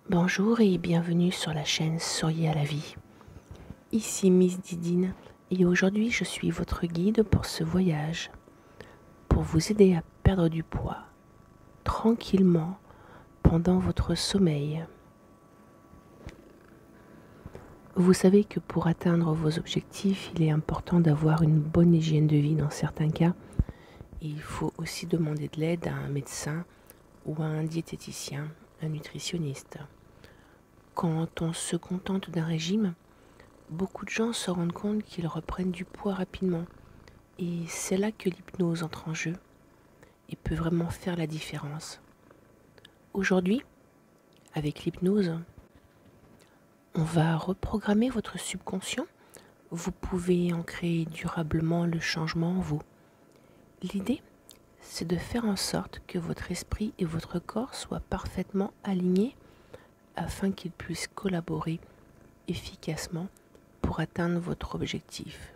Bonjour et bienvenue sur la chaîne Souriez à la vie. Ici Miss Didine et aujourd'hui je suis votre guide pour ce voyage, pour vous aider à perdre du poids tranquillement pendant votre sommeil. Vous savez que pour atteindre vos objectifs, il est important d'avoir une bonne hygiène de vie dans certains cas. Il faut aussi demander de l'aide à un médecin ou à un diététicien, un nutritionniste. Quand on se contente d'un régime, beaucoup de gens se rendent compte qu'ils reprennent du poids rapidement. Et c'est là que l'hypnose entre en jeu et peut vraiment faire la différence. Aujourd'hui, avec l'hypnose, on va reprogrammer votre subconscient. Vous pouvez en créer durablement le changement en vous. L'idée, c'est de faire en sorte que votre esprit et votre corps soient parfaitement alignés afin qu'ils puissent collaborer efficacement pour atteindre votre objectif.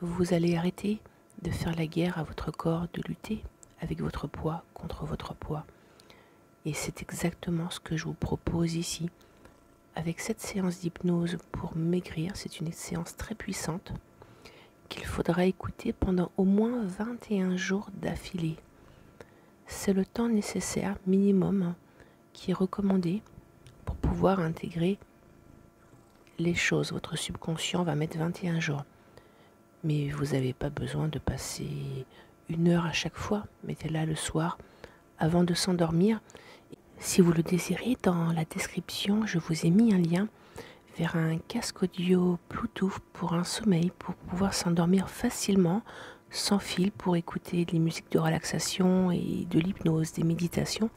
Vous allez arrêter de faire la guerre à votre corps, de lutter avec votre poids contre votre poids. Et c'est exactement ce que je vous propose ici. Avec cette séance d'hypnose pour maigrir, c'est une séance très puissante qu'il faudra écouter pendant au moins 21 jours d'affilée. C'est le temps nécessaire minimum qui est recommandé pour pouvoir intégrer les choses. Votre subconscient va mettre 21 jours. Mais vous n'avez pas besoin de passer 1 heure à chaque fois. Mettez-la le soir avant de s'endormir. Si vous le désirez, dans la description, je vous ai mis un lien vers un casque audio Bluetooth pour un sommeil, pour pouvoir s'endormir facilement, sans fil, pour écouter des musiques de relaxation et de l'hypnose, des méditations.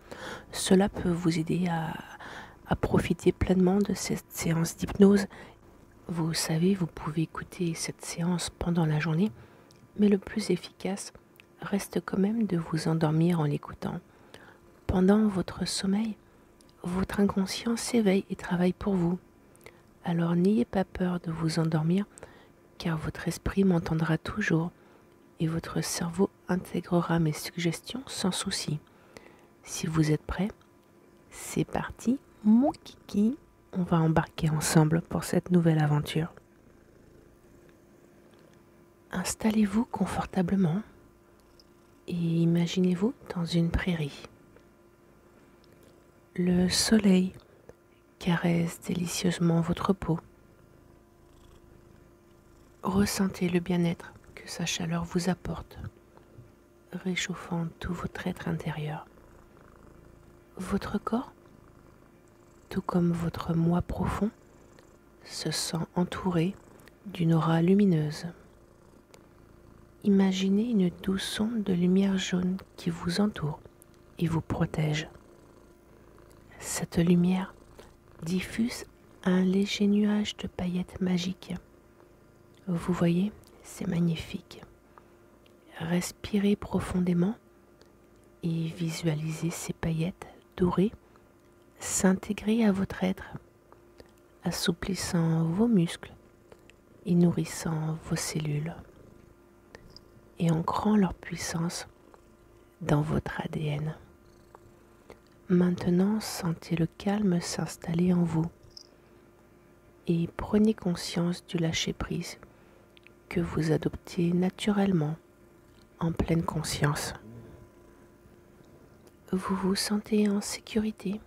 Cela peut vous aider à profiter pleinement de cette séance d'hypnose. Vous savez, vous pouvez écouter cette séance pendant la journée, mais le plus efficace reste quand même de vous endormir en l'écoutant. Pendant votre sommeil, votre inconscient s'éveille et travaille pour vous. Alors n'ayez pas peur de vous endormir, car votre esprit m'entendra toujours et votre cerveau intégrera mes suggestions sans souci. Si vous êtes prêts, c'est parti, mon kiki. On va embarquer ensemble pour cette nouvelle aventure. Installez-vous confortablement et imaginez-vous dans une prairie. Le soleil caresse délicieusement votre peau. Ressentez le bien-être que sa chaleur vous apporte, réchauffant tout votre être intérieur. Votre corps, tout comme votre moi profond, se sent entouré d'une aura lumineuse. Imaginez une douce onde de lumière jaune qui vous entoure et vous protège. Cette lumière diffuse un léger nuage de paillettes magiques. Vous voyez, c'est magnifique. Respirez profondément et visualisez ces paillettes dorées s'intégrer à votre être, assouplissant vos muscles et nourrissant vos cellules et ancrant leur puissance dans votre ADN. Maintenant, sentez le calme s'installer en vous et prenez conscience du lâcher-prise que vous adoptez naturellement en pleine conscience. Vous vous sentez en sécurité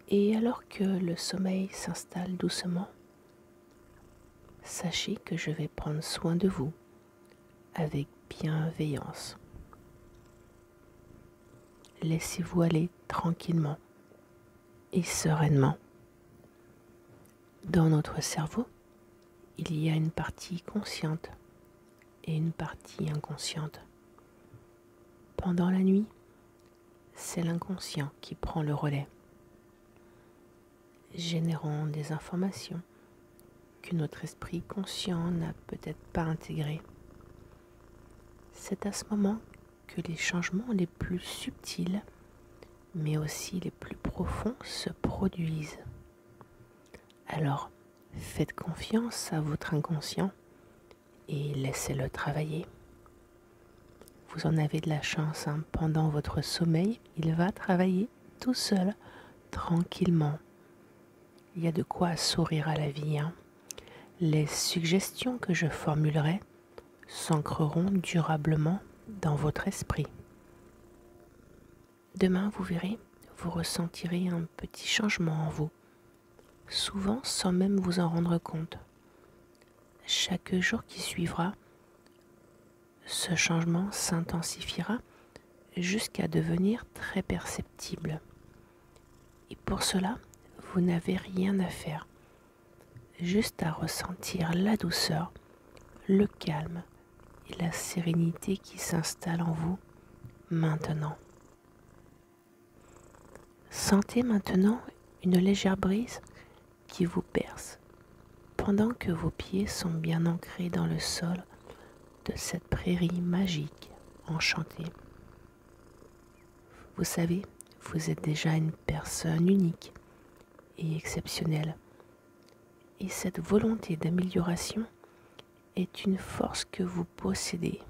et alors que le sommeil s'installe doucement, sachez que je vais prendre soin de vous avec bienveillance. Laissez-vous aller tranquillement et sereinement. Dans notre cerveau, il y a une partie consciente et une partie inconsciente. Pendant la nuit, c'est l'inconscient qui prend le relais, générant des informations que notre esprit conscient n'a peut-être pas intégrées. C'est à ce moment que les changements les plus subtils, mais aussi les plus profonds se produisent. Alors, faites confiance à votre inconscient et laissez-le travailler. Vous en avez de la chance, hein. Pendant votre sommeil, il va travailler tout seul, tranquillement. Il y a de quoi sourire à la vie, hein. Les suggestions que je formulerai s'ancreront durablement dans votre esprit. Demain, vous verrez, vous ressentirez un petit changement en vous, souvent sans même vous en rendre compte. Chaque jour qui suivra, ce changement s'intensifiera jusqu'à devenir très perceptible. Et pour cela, vous n'avez rien à faire, juste à ressentir la douceur, le calme et la sérénité qui s'installent en vous maintenant. Sentez maintenant une légère brise qui vous berce pendant que vos pieds sont bien ancrés dans le sol de cette prairie magique enchantée. Vous savez, vous êtes déjà une personne unique et exceptionnelle. Et cette volonté d'amélioration est une force que vous possédez.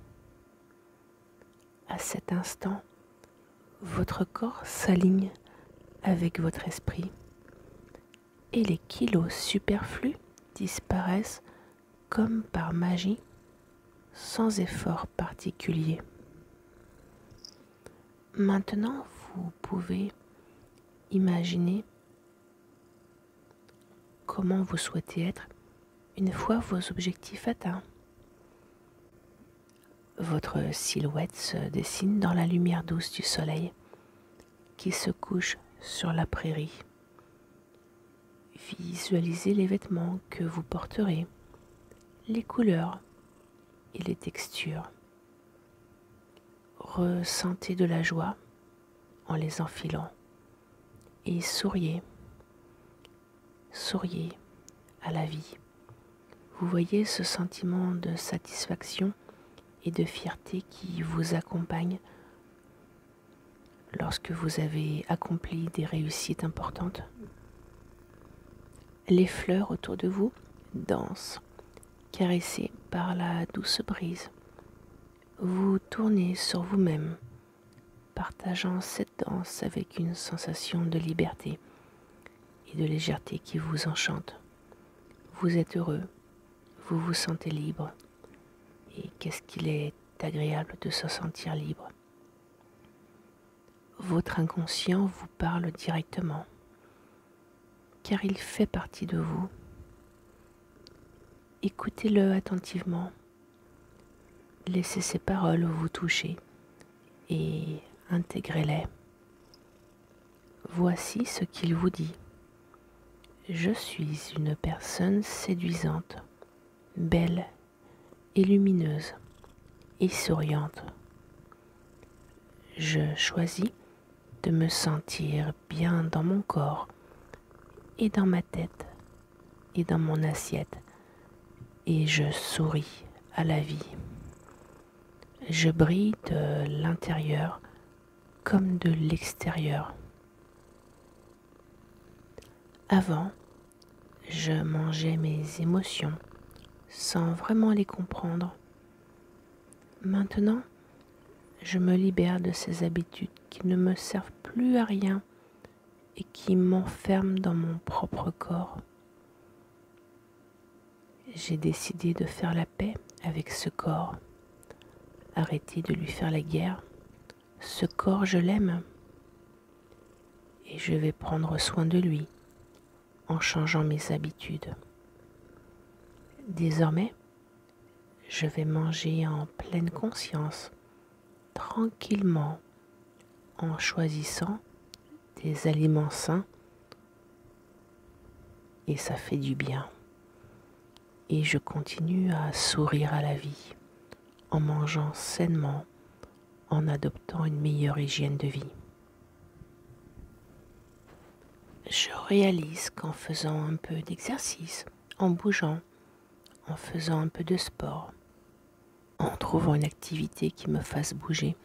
À cet instant, votre corps s'aligne avec votre esprit et les kilos superflus disparaissent comme par magie, sans effort particulier. Maintenant, vous pouvez imaginer comment vous souhaitez être une fois vos objectifs atteints. Votre silhouette se dessine dans la lumière douce du soleil qui se couche sur la prairie. Visualisez les vêtements que vous porterez, les couleurs et les textures. Ressentez de la joie en les enfilant et souriez. Souriez à la vie. Vous voyez ce sentiment de satisfaction et de fierté qui vous accompagne lorsque vous avez accompli des réussites importantes. Les fleurs autour de vous dansent, caressées par la douce brise. Vous tournez sur vous-même, partageant cette danse avec une sensation de liberté et de légèreté qui vous enchante. Vous êtes heureux, vous vous sentez libre. Et qu'est-ce qu'il est agréable de se sentir libre. Votre inconscient vous parle directement, car il fait partie de vous. Écoutez-le attentivement, laissez ses paroles vous toucher et intégrez-les. Voici ce qu'il vous dit. Je suis une personne séduisante, belle et lumineuse et souriante. Je choisis de me sentir bien dans mon corps et dans ma tête et dans mon assiette et je souris à la vie. Je brille de l'intérieur comme de l'extérieur. Avant, je mangeais mes émotions sans vraiment les comprendre. Maintenant, je me libère de ces habitudes qui ne me servent plus à rien et qui m'enferment dans mon propre corps. J'ai décidé de faire la paix avec ce corps. Arrêter de lui faire la guerre. Ce corps, je l'aime. Et je vais prendre soin de lui en changeant mes habitudes. Désormais, je vais manger en pleine conscience, tranquillement, en choisissant des aliments sains. Et ça fait du bien. Et je continue à sourire à la vie, en mangeant sainement, en adoptant une meilleure hygiène de vie. Je réalise qu'en faisant un peu d'exercice, en bougeant, en faisant un peu de sport, en trouvant une activité qui me fasse bouger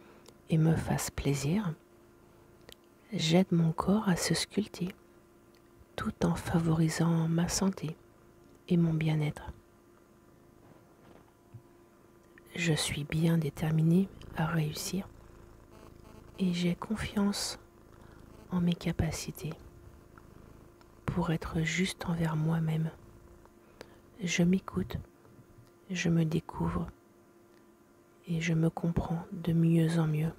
et me fasse plaisir, j'aide mon corps à se sculpter, tout en favorisant ma santé et mon bien-être. Je suis bien déterminée à réussir et j'ai confiance en mes capacités. pour être juste envers moi-même. Je m'écoute, je me découvre et je me comprends de mieux en mieux.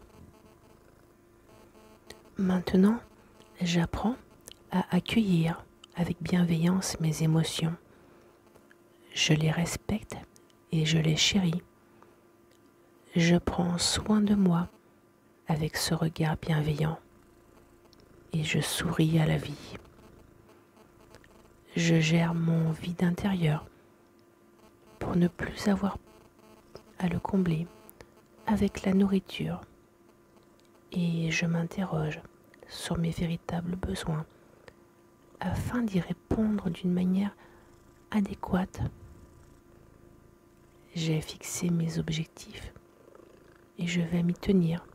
Maintenant, j'apprends à accueillir avec bienveillance mes émotions. Je les respecte et je les chéris. Je prends soin de moi avec ce regard bienveillant et je souris à la vie. Je gère mon vide intérieur pour ne plus avoir à le combler avec la nourriture et je m'interroge sur mes véritables besoins afin d'y répondre d'une manière adéquate. J'ai fixé mes objectifs et je vais m'y tenir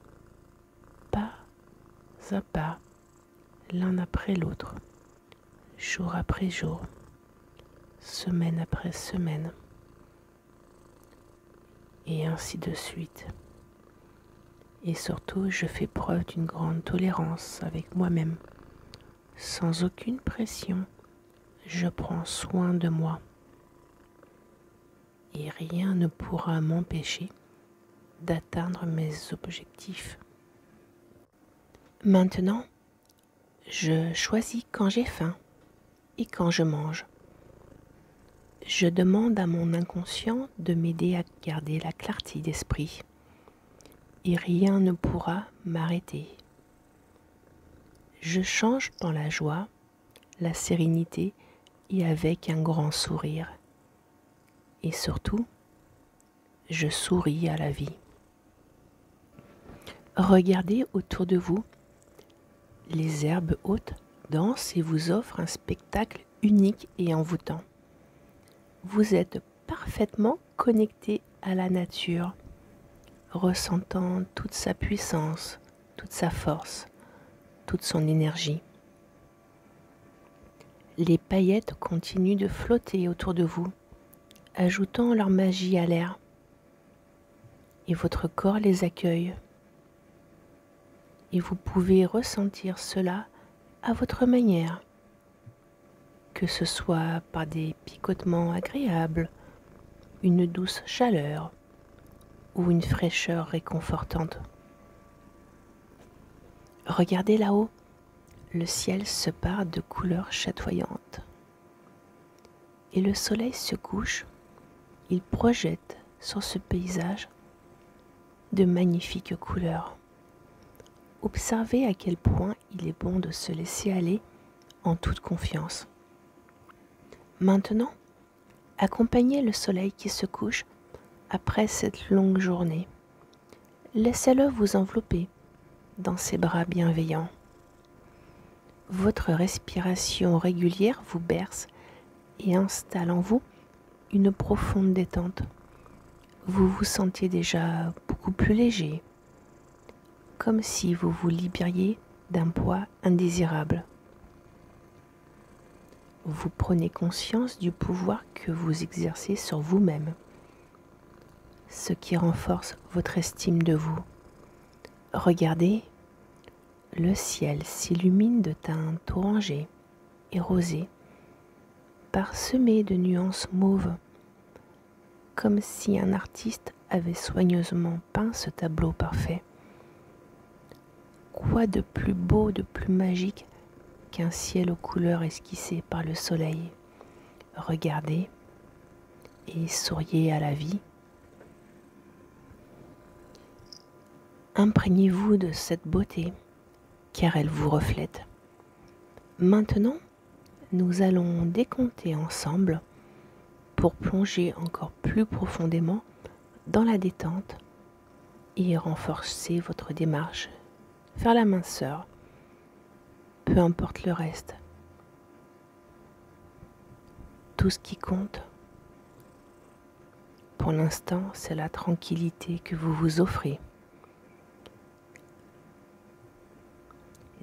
pas à pas, l'un après l'autre, jour après jour, semaine après semaine, et ainsi de suite. Et surtout, je fais preuve d'une grande tolérance avec moi-même. Sans aucune pression, je prends soin de moi. Et rien ne pourra m'empêcher d'atteindre mes objectifs. Maintenant, je choisis quand j'ai faim et quand je mange. Je demande à mon inconscient de m'aider à garder la clarté d'esprit. Et rien ne pourra m'arrêter. Je change dans la joie, la sérénité et avec un grand sourire. Et surtout, je souris à la vie. Regardez autour de vous, les herbes hautes dansent et vous offrent un spectacle unique et envoûtant. Vous êtes parfaitement connecté à la nature, ressentant toute sa puissance, toute sa force, toute son énergie. Les paillettes continuent de flotter autour de vous, ajoutant leur magie à l'air. Et votre corps les accueille. Et vous pouvez ressentir cela à votre manière, que ce soit par des picotements agréables, une douce chaleur ou une fraîcheur réconfortante. Regardez là-haut, le ciel se pare de couleurs chatoyantes. Et le soleil se couche, il projette sur ce paysage de magnifiques couleurs. Observez à quel point il est bon de se laisser aller en toute confiance. Maintenant, accompagnez le soleil qui se couche après cette longue journée. Laissez-le vous envelopper dans ses bras bienveillants. Votre respiration régulière vous berce et installe en vous une profonde détente. Vous vous sentiez déjà beaucoup plus léger, comme si vous vous libériez d'un poids indésirable. Vous prenez conscience du pouvoir que vous exercez sur vous-même, ce qui renforce votre estime de vous. Regardez, le ciel s'illumine de teintes orangées et rosées, parsemées de nuances mauves, comme si un artiste avait soigneusement peint ce tableau parfait. Quoi de plus beau, de plus magique qu'un ciel aux couleurs esquissées par le soleil? Regardez et souriez à la vie. Imprégnez-vous de cette beauté, car elle vous reflète. Maintenant, nous allons décompter ensemble pour plonger encore plus profondément dans la détente et renforcer votre démarche vers la minceur, peu importe le reste. Tout ce qui compte, pour l'instant, c'est la tranquillité que vous vous offrez.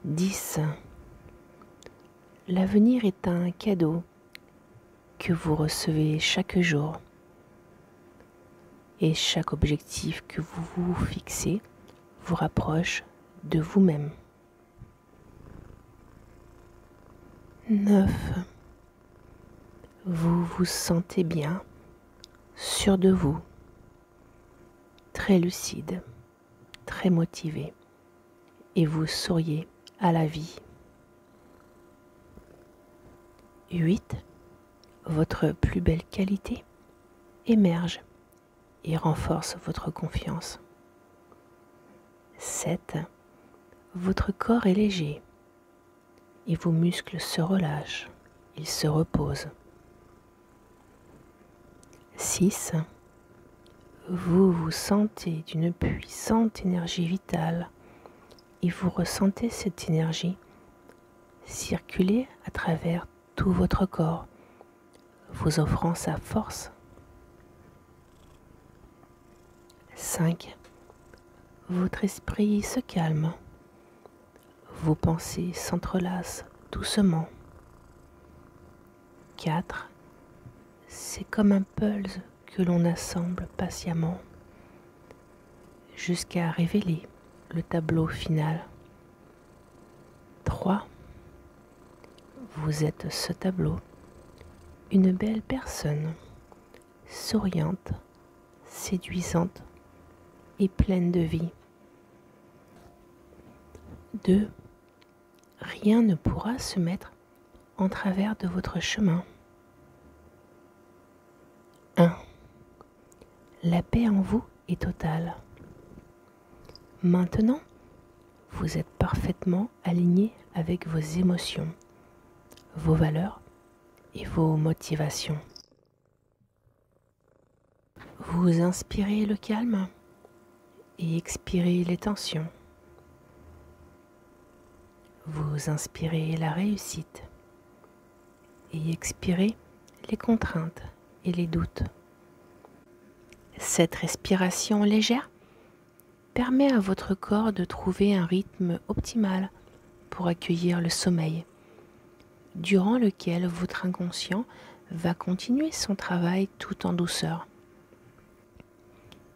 10. L'avenir est un cadeau que vous recevez chaque jour. Et chaque objectif que vous vous fixez vous rapproche de vous-même. 9. Vous vous sentez bien, sûr de vous, très lucide, très motivé, et vous souriez à la vie. 8. Votre plus belle qualité émerge et renforce votre confiance. 7. Votre corps est léger et vos muscles se relâchent, ils se reposent. 6. Vous vous sentez d'une puissante énergie vitale et vous ressentez cette énergie circuler à travers tout votre corps, vous offrant sa force. 5. Votre esprit se calme. Vos pensées s'entrelacent doucement. 4. C'est comme un puzzle que l'on assemble patiemment jusqu'à révéler le tableau final. 3. Vous êtes ce tableau, une belle personne, souriante, séduisante et pleine de vie. 2. Rien ne pourra se mettre en travers de votre chemin. 1. La paix en vous est totale. Maintenant, vous êtes parfaitement aligné avec vos émotions, vos valeurs et vos motivations. Vous inspirez le calme et expirez les tensions. Vous inspirez la réussite et expirez les contraintes et les doutes. Cette respiration légère permet à votre corps de trouver un rythme optimal pour accueillir le sommeil, durant lequel votre inconscient va continuer son travail tout en douceur.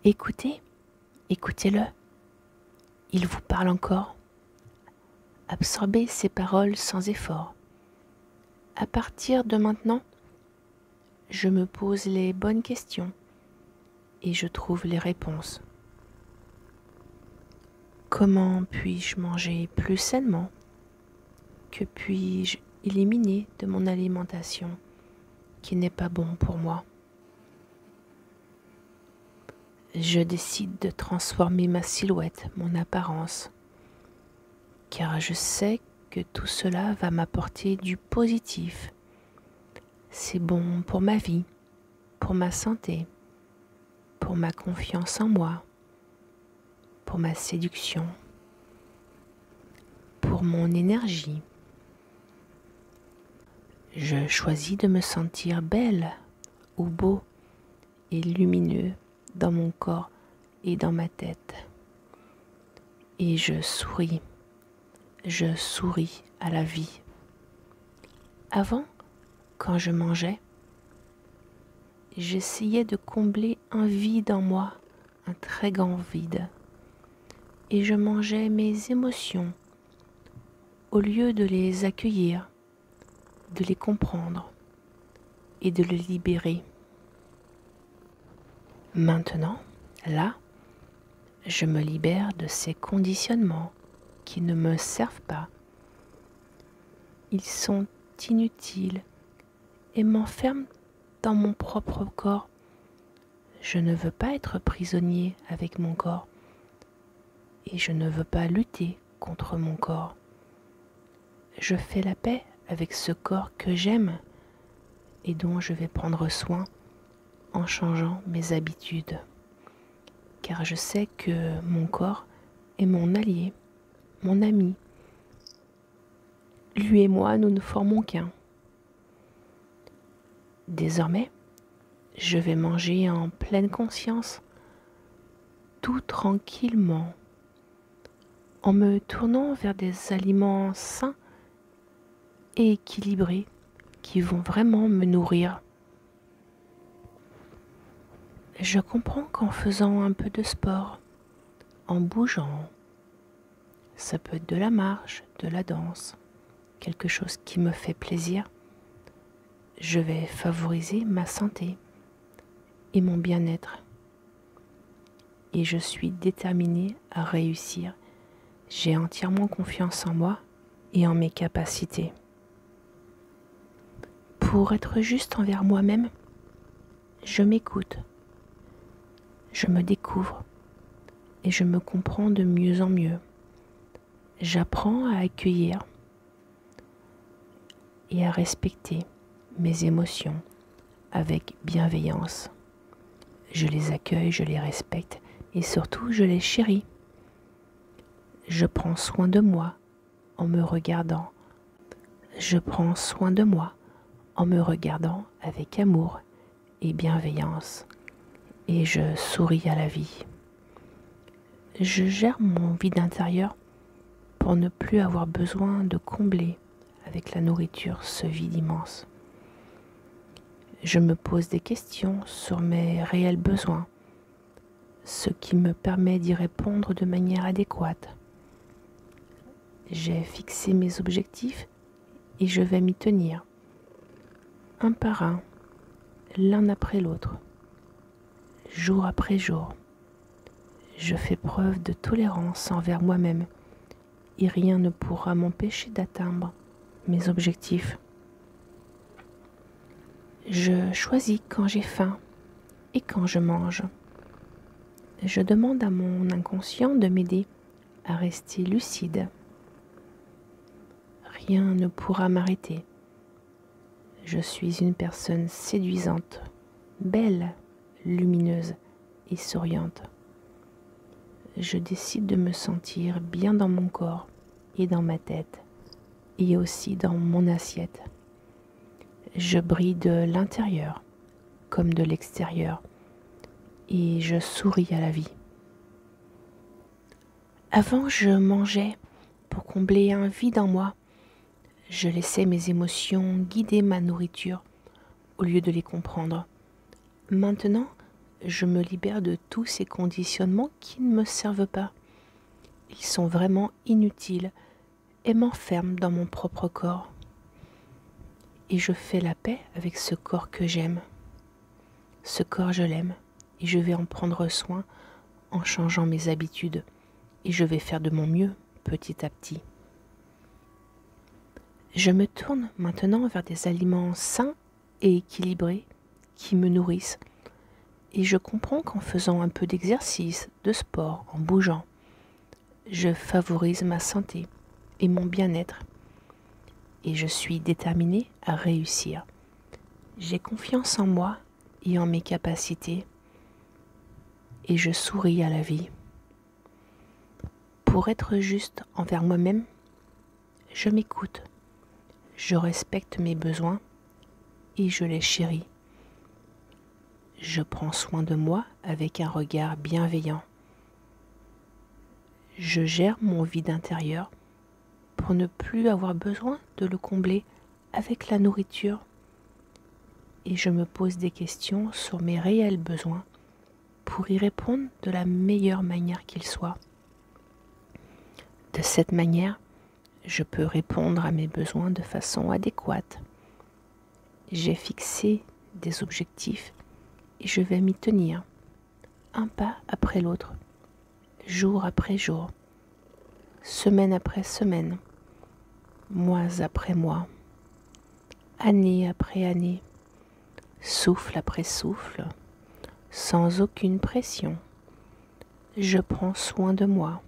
Écoutez-le, il vous parle encore. Absorbez ses paroles sans effort. À partir de maintenant, je me pose les bonnes questions et je trouve les réponses. Comment puis-je manger plus sainement? Que puis-je éliminer de mon alimentation qui n'est pas bon pour moi? Je décide de transformer ma silhouette, mon apparence, car je sais que tout cela va m'apporter du positif. C'est bon pour ma vie, pour ma santé, pour ma confiance en moi, pour ma séduction, pour mon énergie. Je choisis de me sentir belle ou beau et lumineux dans mon corps et dans ma tête. Et je souris à la vie. Avant, quand je mangeais, j'essayais de combler un vide en moi, un très grand vide. Et je mangeais mes émotions au lieu de les accueillir, de les comprendre et de les libérer. Maintenant, là, je me libère de ces conditionnements qui ne me servent pas. Ils sont inutiles et m'enferment dans mon propre corps. Je ne veux pas être prisonnier avec mon corps et je ne veux pas lutter contre mon corps. Je fais la paix avec ce corps que j'aime et dont je vais prendre soin en changeant mes habitudes. Car je sais que mon corps est mon allié, mon ami. Lui et moi, nous ne formons qu'un. Désormais, je vais manger en pleine conscience, tout tranquillement, en me tournant vers des aliments sains et équilibrés qui vont vraiment me nourrir. Je comprends qu'en faisant un peu de sport, en bougeant, ça peut être de la marche, de la danse, quelque chose qui me fait plaisir, je vais favoriser ma santé et mon bien-être. Et je suis déterminée à réussir. J'ai entièrement confiance en moi et en mes capacités. Pour être juste envers moi-même, je m'écoute, je me découvre et je me comprends de mieux en mieux. J'apprends à accueillir et à respecter mes émotions avec bienveillance. Je les accueille, je les respecte et surtout je les chéris. Je prends soin de moi en me regardant. Je prends soin de moi en me regardant avec amour et bienveillance et je souris à la vie. Je gère mon vide intérieur pour ne plus avoir besoin de combler avec la nourriture ce vide immense. Je me pose des questions sur mes réels besoins, ce qui me permet d'y répondre de manière adéquate. J'ai fixé mes objectifs et je vais m'y tenir, un par un, l'un après l'autre, jour après jour. Je fais preuve de tolérance envers moi-même et rien ne pourra m'empêcher d'atteindre mes objectifs. Je choisis quand j'ai faim et quand je mange. Je demande à mon inconscient de m'aider à rester lucide. Rien ne pourra m'arrêter. Je suis une personne séduisante, belle, lumineuse et souriante. Je décide de me sentir bien dans mon corps et dans ma tête et aussi dans mon assiette. Je brille de l'intérieur comme de l'extérieur et je souris à la vie. Avant, je mangeais pour combler un vide en moi. Je laissais mes émotions guider ma nourriture au lieu de les comprendre. Maintenant, je me libère de tous ces conditionnements qui ne me servent pas. Ils sont vraiment inutiles et m'enferment dans mon propre corps. Et je fais la paix avec ce corps que j'aime. Ce corps, je l'aime et je vais en prendre soin en changeant mes habitudes et je vais faire de mon mieux petit à petit. Je me tourne maintenant vers des aliments sains et équilibrés qui me nourrissent et je comprends qu'en faisant un peu d'exercice, de sport, en bougeant, je favorise ma santé et mon bien-être et je suis déterminée à réussir. J'ai confiance en moi et en mes capacités et je souris à la vie. Pour être juste envers moi-même, je m'écoute, je respecte mes besoins et je les chéris. Je prends soin de moi avec un regard bienveillant. Je gère mon vide intérieur pour ne plus avoir besoin de le combler avec la nourriture et je me pose des questions sur mes réels besoins pour y répondre de la meilleure manière qu'il soit. De cette manière, je peux répondre à mes besoins de façon adéquate. J'ai fixé des objectifs et je vais m'y tenir, un pas après l'autre, jour après jour, semaine après semaine, mois après mois, année après année, souffle après souffle, sans aucune pression. Je prends soin de moi.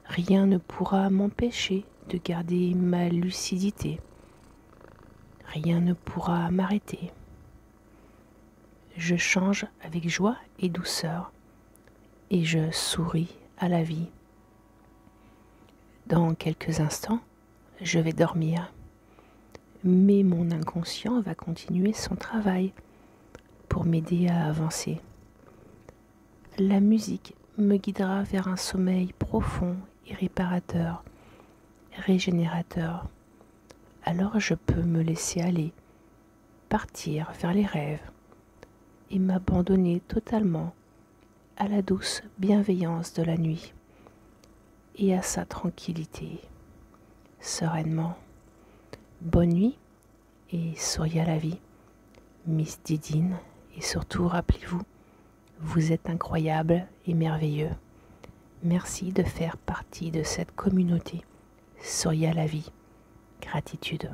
Rien ne pourra m'empêcher de garder ma lucidité. Rien ne pourra m'arrêter. Je change avec joie et douceur et je souris à la vie. Dans quelques instants, je vais dormir, mais mon inconscient va continuer son travail pour m'aider à avancer. La musique me guidera vers un sommeil profond et réparateur, régénérateur. Alors je peux me laisser aller, partir vers les rêves et m'abandonner totalement à la douce bienveillance de la nuit et à sa tranquillité. sereinement. Bonne nuit et souriez à la vie. Miss Didine, et surtout rappelez-vous, vous êtes incroyable et merveilleux. Merci de faire partie de cette communauté. Souriez à la vie. Gratitude.